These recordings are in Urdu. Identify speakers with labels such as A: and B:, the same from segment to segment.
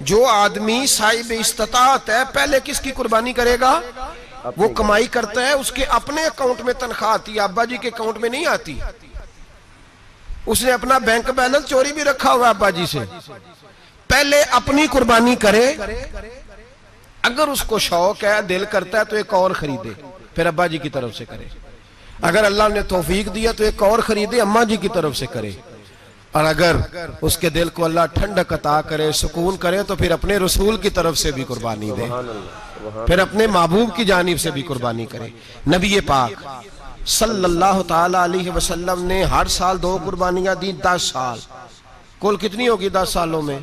A: جو آدمی صاحب استطاعت ہے پہلے کس کی قربانی کرے گا؟ وہ کمائی کرتا ہے، اس کے اپنے اکاؤنٹ میں تنخواہ آتی ہے، ابا جی کے اکاؤنٹ میں نہیں آتی۔ اس نے اپنا بینک بیلنس چوری بھی رکھا ہوا ابا جی سے۔ پہلے اپنی قربانی کرے، اگر اس کو شوق ہے، دل کرتا ہے تو ایک اور خریدے، پھر ابا جی کی طرف سے کرے۔ اگر اللہ نے توفیق دیا تو ایک اور خریدے، اماں جی کی طرف سے کرے۔ اور اگر اس کے دل کو اللہ ٹھنڈک عطا کرے، سکون کرے، تو پھر اپنے رسول کی طرف سے بھی قربانی دے، پھر اپنے محبوب کی جانب سے بھی قربانی کرے۔ نبی پاک صلی اللہ تعالی علیہ وسلم نے ہر سال 2 قربانیاں دی، 10 سال۔ کل کتنی ہوگی 10 سالوں میں؟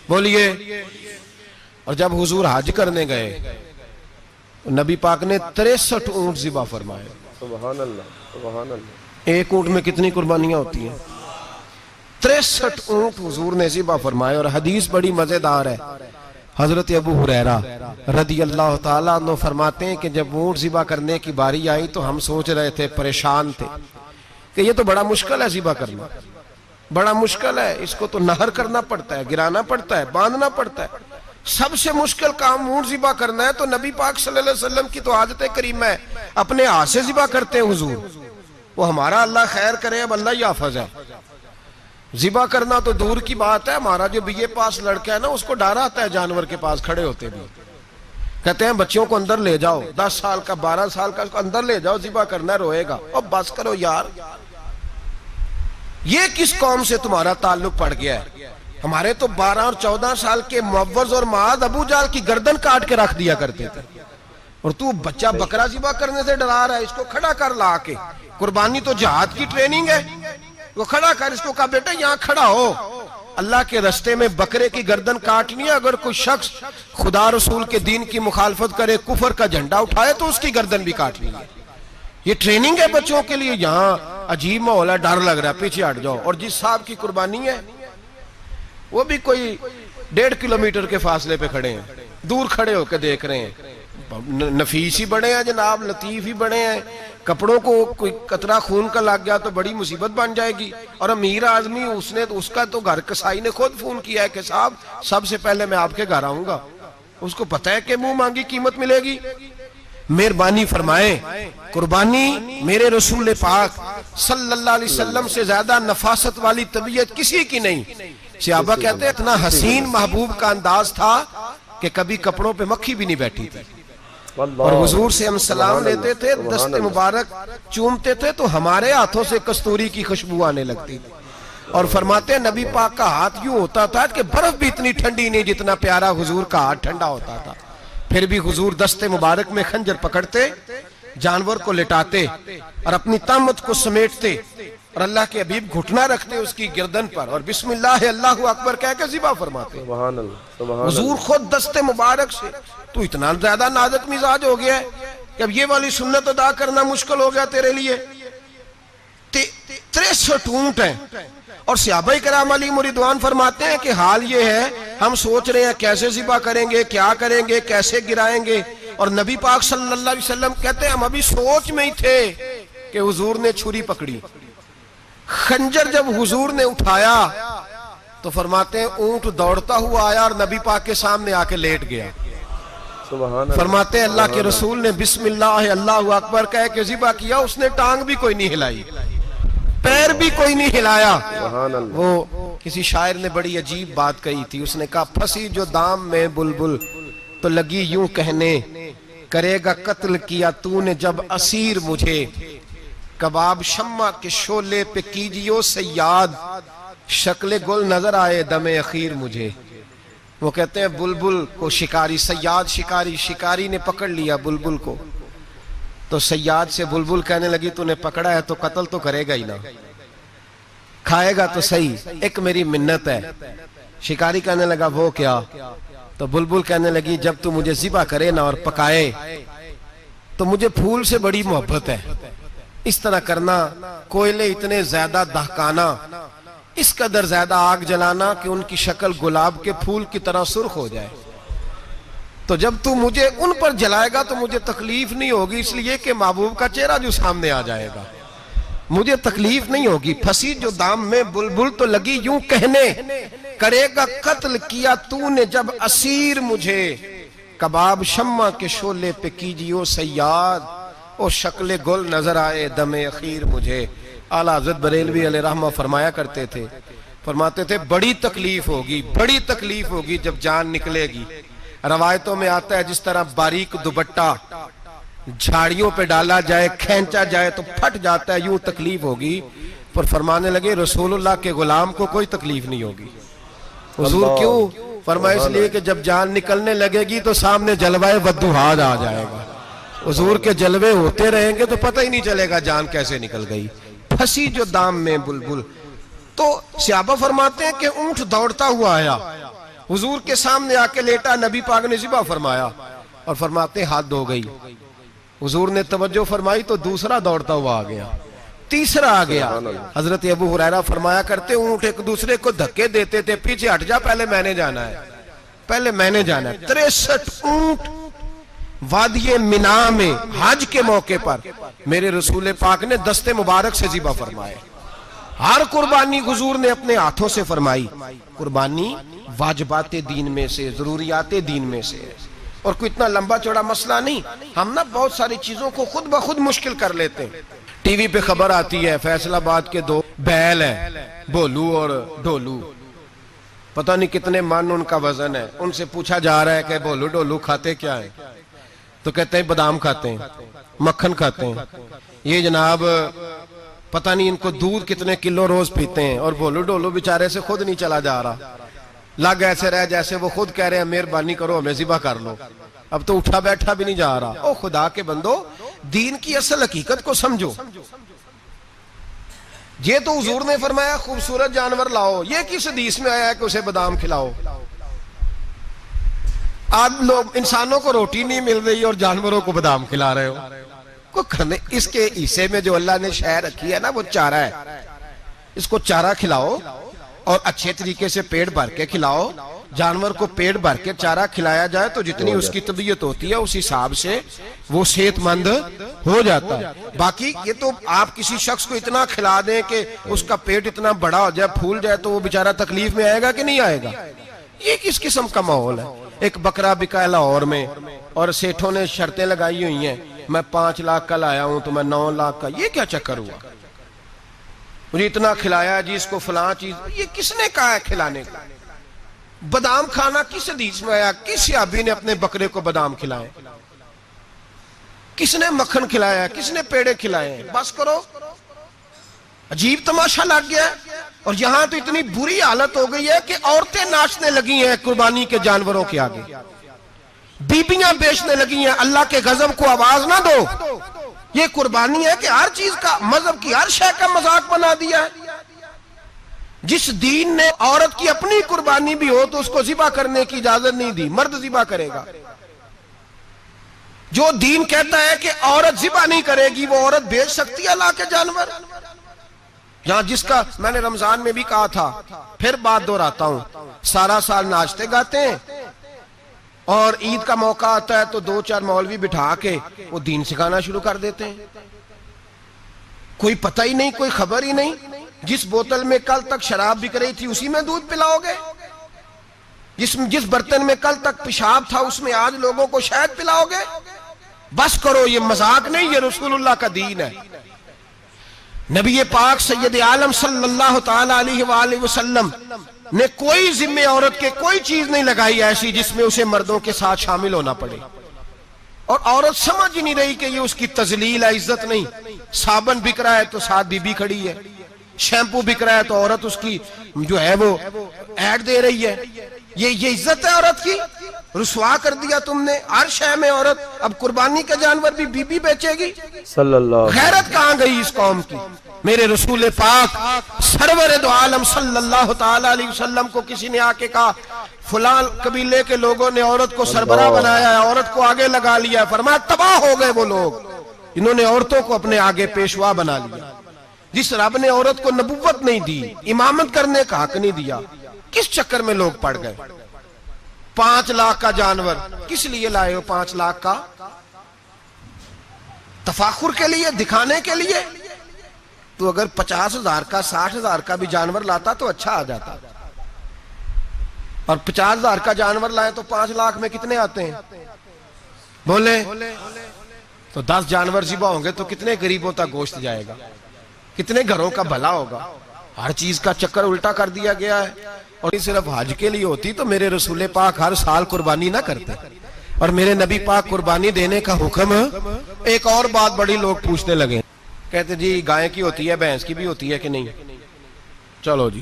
A: بولیے۔ اور جب حضور حج کرنے گئے، نبی پاک نے 63 اونٹ ذبح فرمائے۔
B: سبحان اللہ، سبحان اللہ۔
A: ایک اونٹ میں کتنی قربانیاں ہوتی ہیں؟ 63 اونٹ حضور نے ذبح فرمائے۔ اور حدیث بڑی مزیدار ہے، حضرت ابو ہریرہ رضی اللہ تعالیٰ عنہ فرماتے ہیں کہ جب اونٹ ذبح کرنے کی باری آئی تو ہم سوچ رہے تھے، پریشان تھے کہ یہ تو بڑا مشکل ہے ذبح کرنا، بڑا مشکل ہے، اس کو تو نہر کرنا پڑتا ہے، گرانا پڑتا ہے، باندھنا پڑتا ہے، سب سے مشکل کام اونٹ ذبح کرنا ہے۔ تو نبی پاک صلی اللہ علیہ وسلم کی تو عادت کریمہ ہے، اپنے ہاتھ سے ذبح کرتے ہیں حضور۔ وہ ہمارا اللہ خیر کرے، اب اللہ ہی حافظ ہے۔ ذبح کرنا تو دور کی بات ہے، ہمارا جو BA پاس لڑکا ہے نا، اس کو ڈر آتا ہے جانور کے پاس کھڑے ہوتے بھی۔ کہتے ہیں بچوں کو اندر لے جاؤ، 10 سال کا 12 سال کا، اس کو اندر لے جاؤ، ذبح کرنا ہے، روئے گا۔ اور بس کرو یار، یہ کس قوم سے تمہارا تعلق پڑ گیا ہے؟ ہمارے تو 12 اور 14 سال کے معوذ اور معاذ ابو جہل کی گردن کاٹ کے رکھ دیا کرتے تھے، اور تو بچہ بکرا ذبح کرنے سے ڈرا رہا ہے۔ اس کو کھڑا کر لا کے، قربانی تو جہاد کی ٹریننگ ہے، وہ کھڑا کر، اس کو کہا بیٹا یہاں کھڑا ہو، اللہ کے رستے میں بکرے کی گردن کاٹنی ہے۔ اگر کوئی شخص خدا رسول کے دین کی مخالفت کرے، کفر کا جھنڈا اٹھائے، تو اس کی گردن بھی کاٹنی ہے۔ یہ ٹریننگ ہے بچوں کے لیے۔ یہاں عجیب ماحول ہے، ڈر لگ رہا ہے، پیچھے ہٹ جاؤ۔ اور جس صاحب کی قربانی ہے وہ بھی کوئی 1.5 کلومیٹر کے فاصلے پہ کھڑے ہیں، دور کھڑے ہو کے دیکھ رہے ہیں۔ نفیس ہی بڑے ہیں جناب، لطیف ہی بڑے ہیں، کپڑوں کو کوئی قطرہ خون کا لگ گیا تو بڑی مصیبت بن جائے گی۔ اور امیر آدمی، اس کا تو گھر کسائی نے خود فون کیا ہے کہ صاحب سب سے پہلے میں آپ کے گھر آؤں گا، اس کو پتہ ہے کہ منہ مانگی قیمت ملے گی۔ مہربانی فرمائے، قربانی میرے رسول پاک صلی اللہ علیہ وسلم سے زیادہ نفاست والی طبیعت کسی کی نہیں۔ صحابہ کہتے ہیں اتنا حسین محبوب کا انداز تھا کہ کبھی کپڑوں پہ مکھی بھی نہیں بیٹھی تھی۔ اور حضور سے ہم سلام لیتے تھے، دست مبارک چومتے تھے تو ہمارے ہاتھوں سے کستوری کی خوشبو آنے لگتی تھی۔ اور فرماتے ہیں نبی پاک کا ہاتھ یوں ہوتا تھا کہ برف بھی اتنی ٹھنڈی نہیں جتنا پیارا حضور کا ہاتھ ٹھنڈا ہوتا تھا۔ پھر بھی حضور دست مبارک میں خنجر پکڑتے، جانور کو لٹاتے اور اپنی طامت کو سمیٹتے، اور اللہ کے حبیب گھٹنا رکھتے اس کی گردن پر، اور بسم اللہ اللہ اکبر کہہ کے ذبح فرماتے۔
B: سبحان اللہ، سبحان اللہ۔
A: حضور خود دست مبارک سے، تو اتنا زیادہ نازک مزاج ہو گیا ہے کہ اب یہ والی سنت ادا کرنا مشکل ہو گیا تیرے لیے۔ 63 اونٹ ہیں، اور صحابہ کرام علیہم رضوان فرماتے ہیں کہ حال یہ ہے، ہم سوچ رہے ہیں کیسے ذبح کریں گے، کیا کریں گے، کیسے گرائیں گے۔ اور نبی پاک صلی اللہ علیہ وسلم کہتے ہیں ہم ابھی سوچ میں ہی تھے کہ حضور نے چھری پکڑی۔ خنجر جب حضور نے اٹھایا تو فرماتے ہیں اونٹ دوڑتا ہوا آیا اور نبی پاک کے سامنے آ کے لیٹ گیا۔
B: سبحان اللہ۔
A: فرماتے ہیں اللہ کے رسول نے بسم اللہ اللہ اکبر کہہ کے ذبح کیا، اس نے ٹانگ بھی کوئی نہیں ہلائی، پیر بھی کوئی نہیں ہلایا۔
B: سبحان اللہ۔
A: وہ کسی شاعر نے بڑی عجیب بات کہی تھی، اس نے کہا پھنسی جو دام میں بلبل تو لگی یوں کہنے، کرے گا قتل کیا تو نے جب اسیر مجھے، کباب شمع کے شولے پہ کیجیو سیاد، شکل گل نظر آئے دم اخیر مجھے۔ وہ کہتے ہیں بلبل کو شکاری، سیاد شکاری نے پکڑ لیا بلبل کو، تو سیاد سے بلبل کہنے لگی تو نے پکڑا ہے تو قتل تو کرے گا ہی نا، کھائے گا تو صحیح، ایک میری منت ہے۔ شکاری کہنے لگا وہ کیا؟ تو بلبل کہنے لگی جب تو مجھے ذبح کرے نا اور پکائے تو مجھے پھول سے بڑی محبت ہے، اس طرح کرنا، کوئلے اتنے زیادہ دہکانا، اس قدر زیادہ آگ جلانا کہ ان کی شکل گلاب کے پھول کی طرح سرخ ہو جائے، تو جب تو مجھے ان پر جلائے گا تو مجھے تکلیف نہیں ہوگی، اس لیے کہ محبوب کا چہرہ جو سامنے آ جائے گا۔ مجھے تکلیف نہیں ہوگی، پھنسی جو دام میں بلبل تو لگی یوں کہنے، کرے گا قتل کیا تو نے جب اسیر مجھے، کباب شمع کے شعلے پہ کیجیو صیاد، او شکل گل نظر آئے دم اخیر مجھے۔ اعلیٰ حضرت بریلوی علیہ رحمہ فرمایا کرتے تھے، فرماتے تھے بڑی تکلیف ہوگی، بڑی تکلیف ہوگی جب جان نکلے گی۔ روایتوں میں آتا ہے جس طرح باریک دوپٹہ جھاڑیوں پہ ڈالا جائے، کھینچا جائے تو پھٹ جاتا ہے، یوں تکلیف ہوگی۔ پر فرمانے لگے رسول اللہ کے غلام کو کوئی تکلیف نہیں ہوگی۔ حضور کیوں؟ فرمایا اس لیے کہ جب جان نکلنے لگے گی تو سامنے جلوہ وضحاہ آ جائے گا، حضور کے جلوے ہوتے رہیں گے تو پتہ ہی نہیں چلے گا جان کیسے نکل گئی۔ پھنسی جو دام میں بلبل، تو صحابہ فرماتے ہیں کہ اونٹ دوڑتا ہوا آیا، حضور کے سامنے آ کے لیٹا، نبی پاک نے ذبح فرمایا اور فرماتے ہیں ہاتھ دھو گئی۔ حضور نے توجہ فرمائی تو دوسرا دوڑتا ہوا آ گیا، تیسرا آ گیا۔ حضرت ابو ہریرہ فرمایا کرتے اونٹ ایک دوسرے کو دھکے دیتے تھے، پیچھے ہٹ جا، پہلے میں نے جانا ہے، پہلے میں نے جانا ہے۔ 63 اونٹ وادی مینا میں حج کے موقع پر میرے رسول پاک نے دست مبارک سے ذبح فرمائے۔ ہر قربانی حضور نے اپنے ہاتھوں سے فرمائی۔ قربانی واجبات دین میں سے، ضروریات دین میں سے ہے، اور کوئی اتنا لمبا چوڑا مسئلہ نہیں۔ ہم نا بہت ساری چیزوں کو خود بخود مشکل کر لیتے ہیں۔ ٹی وی پہ خبر آتی ہے فیصل آباد کے 2 بیل ہیں، بولو اور ڈولو، پتہ نہیں کتنے من ان کا وزن ہے۔ ان سے پوچھا جا رہا ہے کہ بولو ڈولو کھاتے کیا ہیں؟ تو کہتے ہیں بادام کھاتے ہیں، مکھن کھاتے ہیں۔ یہ جناب پتہ نہیں ان کو دودھ کتنے کلو روز پیتے ہیں، اور بولو ڈولو بیچارے سے خود نہیں چلا جا رہا، لگ ایسے رہ جیسے وہ خود کہہ رہے ہیں مہربانی کرو ہمیں ذبح کر لو، اب تو اٹھا بیٹھا بھی نہیں جا رہا۔ او خدا کے بندو، دین کی اصل حقیقت کو سمجھو۔ یہ تو حضور نے فرمایا خوبصورت جانور لاؤ، یہ کس حدیث میں آیا ہے کہ اسے بادام کھلاؤ؟ آج لوگ انسانوں کو روٹی نہیں مل رہی اور جانوروں کو بادام کھلا رہے ہو۔ اس کے حصے میں جو اللہ نے شے رکھی ہے نا وہ چارہ ہے، اس کو چارہ کھلاؤ اور اچھے طریقے سے پیٹ بھر کے کھلاؤ۔ جانور کو پیٹ بھر کے چارہ کھلایا جائے تو جتنی اس کی طبیعت ہوتی ہے اس حساب سے وہ صحت مند ہو جاتا ہے۔ باقی یہ تو آپ کسی شخص کو اتنا کھلا دیں کہ اس کا پیٹ اتنا بڑا ہو جائے، پھول جائے، تو وہ بیچارہ تکلیف میں آئے گا کہ نہیں آئے گا؟ یہ کس قسم کا ماحول ہے؟ ایک بکرا بکا لاہور میں اور سیٹھوں نے شرطیں لگائی ہوئی ہیں، میں 5 لاکھ کا لایا ہوں تو میں 9 لاکھ کا۔ یہ کیا چکر ہوا؟ مجھے اتنا کھلایا جی، اس کو فلاں چیز، یہ کس نے کہا ہے کھلانے کا؟ بادام کھانا کس حدیث میں آیا؟ کس صحابی نے اپنے بکرے کو بادام کھلائے؟ کس نے مکھن کھلایا؟ کس نے پیڑے کھلائے؟ بس کرو، عجیب تماشا لگ گیا ہے۔ اور یہاں تو اتنی بری حالت ہو گئی ہے کہ عورتیں ناچنے لگی ہیں قربانی کے جانوروں کے آگے، بیبیاں بیچنے لگی ہیں۔ اللہ کے غضب کو آواز نہ دو۔ یہ قربانی ہے کہ ہر چیز کا، مذہب کی ہر شے کا مذاق بنا دیا ہے۔ جس دین نے عورت کی اپنی قربانی بھی ہو تو اس کو ذبح کرنے کی اجازت نہیں دی، مرد ذبح کرے گا۔ جو دین کہتا ہے کہ عورت ذبح نہیں کرے گی، وہ عورت بیچ سکتی ہے اللہ کے جانور؟ یہاں جس کا میں نے رمضان میں بھی کہا تھا، پھر بات دہراتا ہوں، سارا سال ناچتے گاتے ہیں اور عید کا موقع آتا ہے تو 2-4 مولوی بٹھا کے وہ دین سکھانا شروع کر دیتے ہیں۔ کوئی پتہ ہی نہیں، کوئی خبر ہی نہیں۔ جس بوتل میں کل تک شراب بک رہی تھی اسی میں دودھ پلاؤ گے؟ جس برتن میں کل تک پیشاب تھا اس میں آج لوگوں کو شہد پلاؤ گے؟ بس کرو، یہ مذاق نہیں، یہ رسول اللہ کا دین ہے۔ نبی پاک سید عالم صلی اللہ تعالی علیہ وآلہ وسلم نے کوئی ذمہ عورت کے کوئی چیز نہیں لگائی ایسی جس میں اسے مردوں کے ساتھ شامل ہونا پڑے، اور عورت سمجھ ہی نہیں رہی کہ یہ اس کی تذلیل ہے، عزت نہیں۔ صابن بک رہا ہے تو ساتھ بی بی کھڑی ہے، شیمپو بک رہا ہے تو عورت اس کی جو ہے وہ ایڈ دے رہی ہے۔ یہ عزت ہے عورت کی؟ رسوا کر دیا تم نے ہر شے میں عورت۔ اب قربانی کا جانور بھی بی بی بیچے گی؟
B: صلی اللہ،
A: غیرت کہاں گئی اس قوم کی؟ میرے رسول پاک سرور دو عالم صلی اللہ تعالی علیہ وسلم کو کسی نے آ کے کہا فلاں قبیلے کے لوگوں نے عورت کو سربراہ بنایا ہے، عورت کو آگے لگا لیا ہے۔ فرمایا تباہ ہو گئے وہ لوگ، انہوں نے عورتوں کو اپنے آگے پیشوا بنا لیا۔ جس رب نے عورت کو نبوت نہیں دی، امامت کرنے کا حق نہیں دیا، کس چکر میں لوگ پڑ گئے؟ 5 لاکھ کا جانور کس لیے لائے ہو؟ 5 لاکھ کا تفاخر کے لیے، دکھانے کے لیے؟ تو اگر 50,000 کا 60,000 کا بھی جانور لاتا تو اچھا آ جاتا, اور 50,000 کا جانور لائے تو 5 لاکھ میں کتنے آتے ہیں بولے؟ تو 10 جانور ذبح ہوں گے تو کتنے غریبوں تک گوشت جائے گا, کتنے گھروں کا بھلا ہوگا. ہر چیز کا چکر الٹا کر دیا گیا ہے. اور یہ صرف حج کے لیے ہوتی تو میرے رسول پاک ہر سال قربانی نہ کرتے, اور میرے نبی پاک قربانی دینے کا حکم. ایک اور بات بڑی لوگ پوچھنے لگے, کہتے جی گائے کی ہوتی ہے بھینس کی بھی ہوتی ہے کہ نہیں؟ چلو جی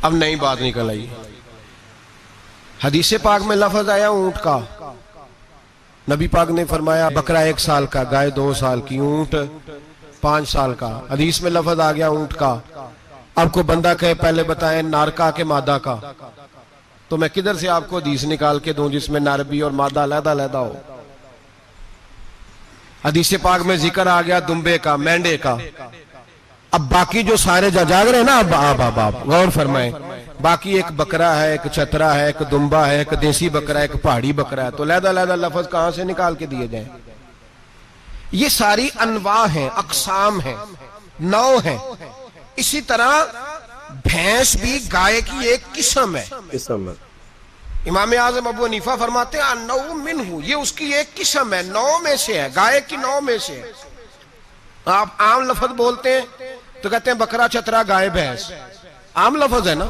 A: اب نئی بات نکل آئی. حدیث پاک میں لفظ آیا اونٹ کا, نبی پاک نے فرمایا بکرا 1 سال کا, گائے 2 سال کی, اونٹ 5 سال کا. حدیث میں لفظ آ گیا اونٹ کا. اب کو بندہ کہے پہلے بتائیں نارکا کے مادہ کا, تو میں کدھر سے آپ کو حدیث نکال کے دوں جس میں نر بھی اور مادہ علیحدہ علیحدہ ہو؟ حدیث پاک میں ذکر آ گیا دمبے کا, مینڈے کا. اب باقی جو سارے جاگ رہے ہیں نا, اب غور فرمائیں, باقی ایک بکرا ہے, ایک چترا ہے, ایک دمبا ہے, ایک دیسی بکرا ہے, ایک پہاڑی بکرا ہے, تو علیحدہ علیحدہ لفظ کہاں سے نکال کے دیے جائیں؟ یہ ساری انواع ہیں, اقسام ہیں, نوع ہیں. اسی طرح بھینس بھی گائے کی ایک قسم ہے. امام اعظم ابو حنیفہ فرماتے ہیں النوع منہ, یہ اس کی ایک قسم ہے, نوع میں سے ہے, گائے کی نوع میں سے ہے. آپ عام لفظ بولتے ہیں تو کہتے ہیں بکرا چترا گائے بھینس, عام لفظ ہے نا.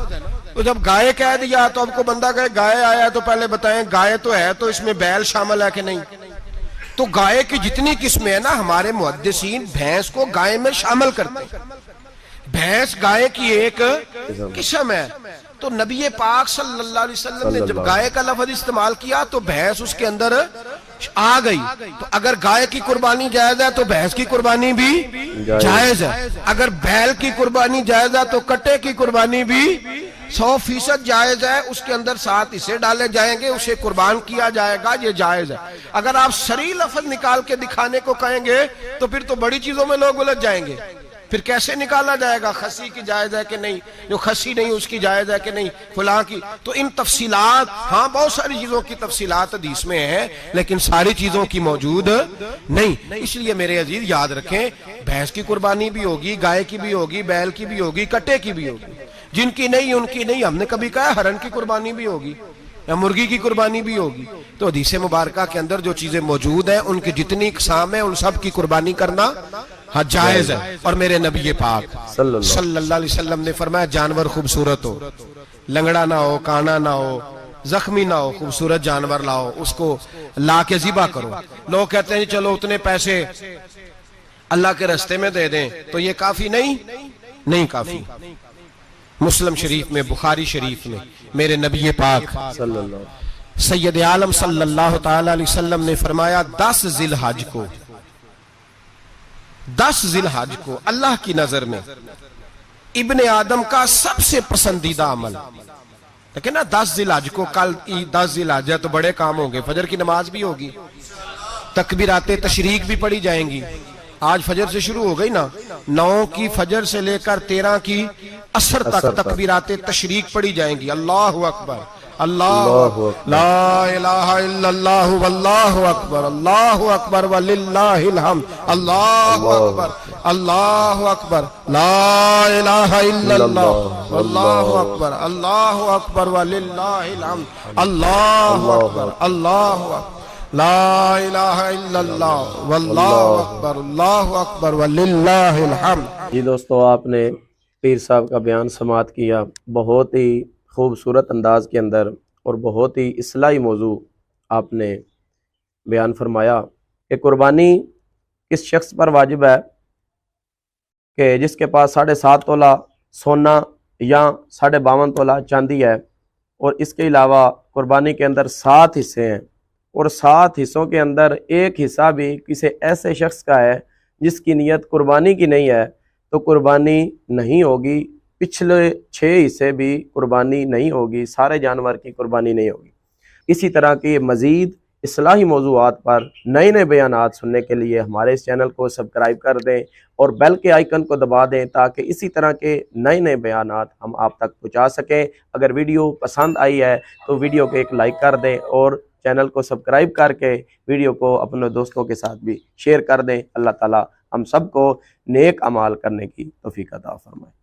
A: تو جب گائے کہہ دیا تو اب کو بندہ کہے گائے آیا تو پہلے بتائیں گائے تو ہے تو اس میں بیل شامل ہے کہ نہیں؟ تو گائے کی جتنی قسمیں ہیں نا, ہمارے محدثین بھینس کو گائے میں شامل کرتے ہیں. بھینس گائے کی ایک قسم ہے. تو نبی پاک صلی اللہ علیہ وسلم نے جب گائے کا لفظ استعمال کیا تو بھینس اس کے اندر آ گئی. تو اگر گائے کی قربانی جائز ہے تو بھینس کی قربانی بھی جائز ہے. اگر بیل کی قربانی جائز ہے تو کٹے کی قربانی بھی 100% جائز ہے. اس کے اندر 7 حصے ڈالے جائیں گے, اسے قربان کیا جائے گا, یہ جائز ہے. اگر آپ صریح لفظ نکال کے دکھانے کو کہیں گے تو پھر تو بڑی چیزوں میں لوگ الجھ جائیں گے. پھر کیسے نکالا جائے گا خسی کی جائز ہے کہ نہیں, جو خسی نہیں اس کی جائز ہے کہ نہیں, فلاں کی. تو ان تفصیلات, ہاں بہت ساری چیزوں کی تفصیلات حدیث میں ہیں لیکن ساری چیزوں کی موجود نہیں. اس لیے میرے عزیز یاد رکھیں, بھینس کی قربانی بھی ہوگی, گائے کی بھی ہوگی, بیل کی بھی ہوگی, کٹے کی بھی ہوگی. جن کی نہیں ان کی نہیں. ہم نے کبھی کہا ہرن کی قربانی بھی ہوگی یا مرغی کی قربانی بھی ہوگی. تو حدیث مبارکہ کے اندر جو چیزیں موجود ہیں ان کی جتنی اقسام ہیں ان سب کی قربانی کرنا ہاں جائز ہے. اور میرے نبی پاک صلی اللہ علیہ وسلم نے فرمایا جانور خوبصورت ہو, لنگڑا نہ ہو, کانا نہ ہو, زخمی نہ ہو, خوبصورت جانور لاؤ, اس کو لا کے ذبح کرو. لوگ کہتے ہیں چلو اتنے پیسے اللہ کے راستے میں دے دیں, تو یہ کافی نہیں کافی. مسلم شریف میں, بخاری شریف میں میرے نبی پاک سید عالم صلی اللہ تعالی علیہ وسلم نے فرمایا 10 ذی الحج کو اللہ کی نظر میں ابن آدم کا سب سے پسندیدہ عمل. لیکن نا 10 ذی الحج کو, کل 10 ذی الحج ہے تو بڑے کام ہوں گے, فجر کی نماز بھی ہوگی, تکبیرات تشریق بھی پڑھی جائیں گی. آج فجر سے شروع ہو گئی نا, 9 کی فجر سے لے کر 13 کی عصر تک تکبیرات تشریق پڑھی جائیں گی. اللہ اکبر, اللہ لا الہ الا اللہ واللہ اکبر, اللہ اکبر وللہ الحمد, اللہ اکبر, اللہ اکبر, لا الہ الا اللہ واللہ اکبر, اللہ اکبر وللہ الحمد, اللہ اکبر, اللہ اکبر, لا الہ الا اللہ واللہ اکبر, اللہ اکبر وللہ الحمد.
B: جی دوستو, آپ نے پیر صاحب کا بیان سماعت کیا, بہت ہی خوبصورت انداز کے اندر اور بہت ہی اصلاحی موضوع آپ نے بیان فرمایا کہ قربانی کس شخص پر واجب ہے کہ جس کے پاس 7.5 تولہ سونا یا 52.5 تولہ چاندی ہے, اور اس کے علاوہ قربانی کے اندر 7 حصے ہیں, اور 7 حصوں کے اندر ایک حصہ بھی کسی ایسے شخص کا ہے جس کی نیت قربانی کی نہیں ہے, تو قربانی نہیں ہوگی. پچھلے 6 حصے بھی قربانی نہیں ہوگی, سارے جانور کی قربانی نہیں ہوگی. اسی طرح کی مزید اصلاحی موضوعات پر نئے نئے بیانات سننے کے لیے ہمارے اس چینل کو سبسکرائب کر دیں اور بیل کے آئیکن کو دبا دیں تاکہ اسی طرح کے نئے نئے بیانات ہم آپ تک پہنچا سکیں. اگر ویڈیو پسند آئی ہے تو ویڈیو کو ایک لائک کر دیں اور چینل کو سبسکرائب کر کے ویڈیو کو اپنے دوستوں کے ساتھ بھی شیئر کر دیں. اللہ تعالیٰ ہم سب کو نیک اعمال کرنے کی توفیق عطا فرمائے۔